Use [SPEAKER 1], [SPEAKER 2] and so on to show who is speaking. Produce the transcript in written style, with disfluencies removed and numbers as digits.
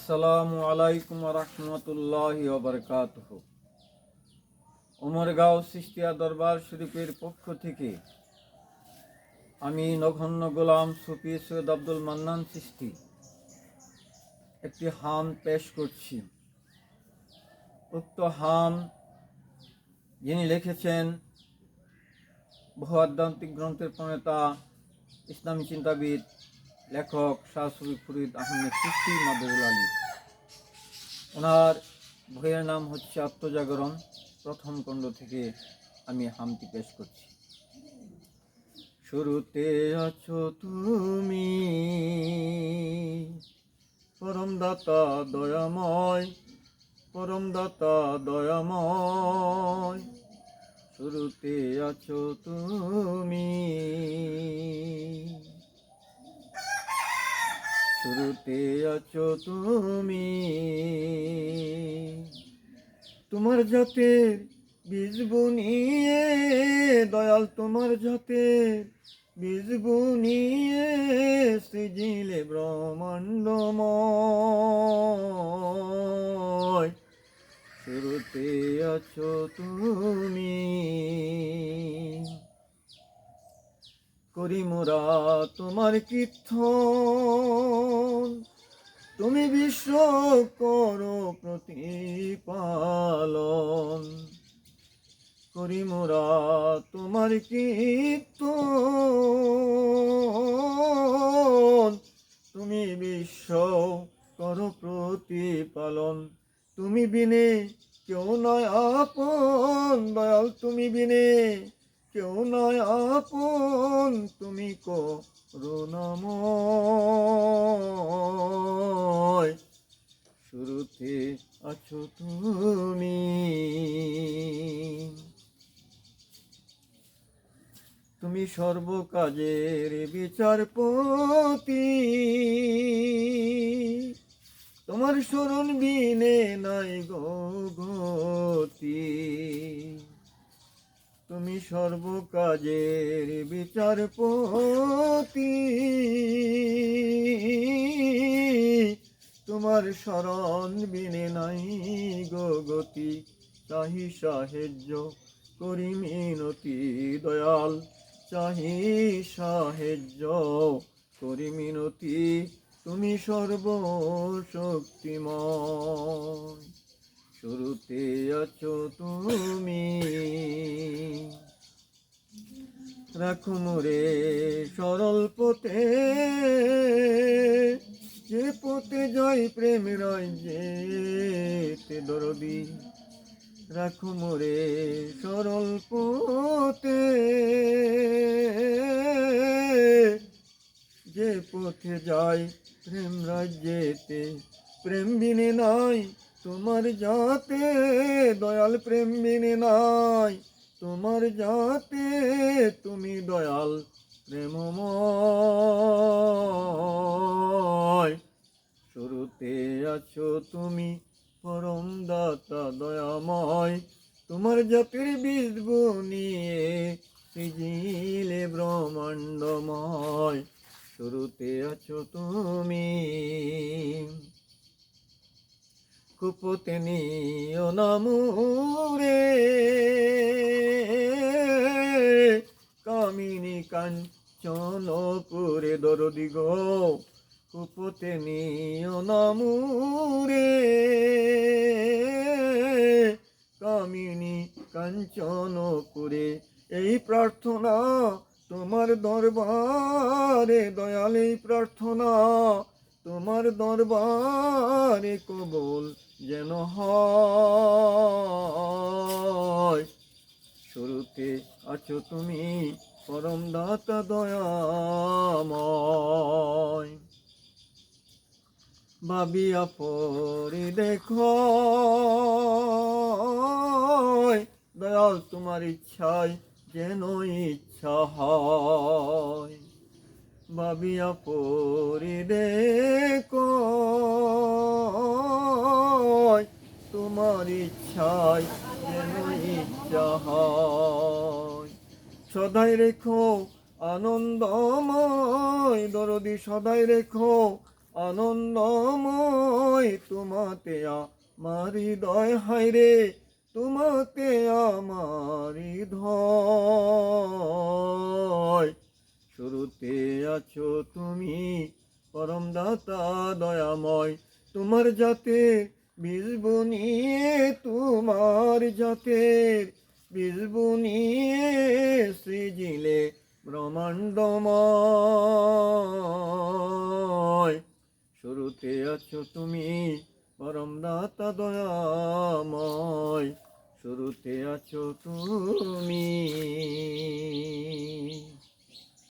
[SPEAKER 1] আসসালামু আলাইকুম রহমতুল্লাহি ওয়াবারাকাতুহু। উমরগাঁও সিস্তিয়া দরবার শরীফের পক্ষ থেকে আমি নগণ্য গোলাম সুফি সৈয়দ আব্দুল মান্নান চিশতি একটি হাম পেশ করছি। উক্ত হাম যিনি লিখেছেন বহু আধ্যাত্মিক গ্রন্থের প্রণেতা ইসলামী চিন্তাবিদ লেখক শাহ সুফি ফরিদ আহমেদ চিশতি মাদুল আলী। ওনার বইয়ের নাম হচ্ছে আত্মজাগরণ। প্রথম খণ্ড থেকে আমি হামটি পেশ করছি। শুরুতে আছো তুমি পরমদাতা দয়াময়, পরমদাতা দয়াময়। শুরুতে আছো তুমি, শুরুতে আছো তুমি। তোমার জাতের বীজ বুনিয়ে দয়াল, তোমার জাতের বীজ বুনিয়ে সৃজিলে ব্রহ্মাণ্ডময়। শুরুতে আছো তুমি, করি মোরা তোমার কীর্তন। তুমি বিশ্ব করো প্রতিপালন, করি মোরা তোমার কীর্তন। তুমি বিশ্ব করো প্রতিপালন। তুমি বিনে কেউ নয় আপন দয়াল, তুমি বিনে কেউ নয় আপন। তুমি করুণাময়, শুরুতে আছো তুমি। তুমি সর্বকাজের বিচারপতি, তোমার শরণ বিনে নাই গতি। তুমি সর্বকাজের বিচারপতি, তোমার শরণ বিনে নাই গতি। চাহি সাহায্য করি মিনতি দয়াল, চাহি সাহায্য করি মিনতি। তুমি সর্বশক্তিময়, শুরুতে আছো তুমি। রাখো মোরে সরল পথে, যে পথে যাই প্রেম রাজ্যেতে দরদি। রাখো মোরে সরল পথে, যে পথে যাই প্রেম রাজ্যেতে। প্রেম বিনে নাই তোমার যাতে দয়াল, প্রেম বিনে নাই তোমার যাতে। তুমি দয়াল প্রেমময়, শুরুতে আছো তুমি পরম দাতা দয়াময়। তোমার জাতির বীজ বুনিয়ে সৃজিলে ব্রহ্মাণ্ডময়। শুরুতে আছো তুমি, কুপতে নিও না মোরে কামিনী কাঞ্চনপুরে দরদি গো। কুপতে নিও না মোরে কামিনী কাঞ্চনপুরে। এই প্রার্থনা তোমার দরবারে দয়াল, এই প্রার্থনা তোমার দরবারে কবুল যেন হয়। শুরুতে আছো তুমি পরম দাতা দয়াময়। ভাবিয়া পরে দেখো দয়াল, তোমার ইচ্ছায় যেন ইচ্ছা হয়। ভাবিয়া পরে দেখো তোমার ইচ্ছায় যেন ইচ্ছা হয়। সদাই রেখো আনন্দময় দরদি, সদাই রেখো আনন্দময়। তোমাতে আমার হৃদয় হায়রে, তোমাতে আমার হৃদয়। শুরুতে আছো তুমি পরম দাতা দয়াময়, তোমার যাতে বীজ বুনিয়ে, তোমার জাতের বীজ বুনিয়ে সৃজিলে ব্রহ্মাণ্ডময়। শুরুতে আছো তুমি পরম দাতা দয়াময়, শুরুতে আছো তুমি।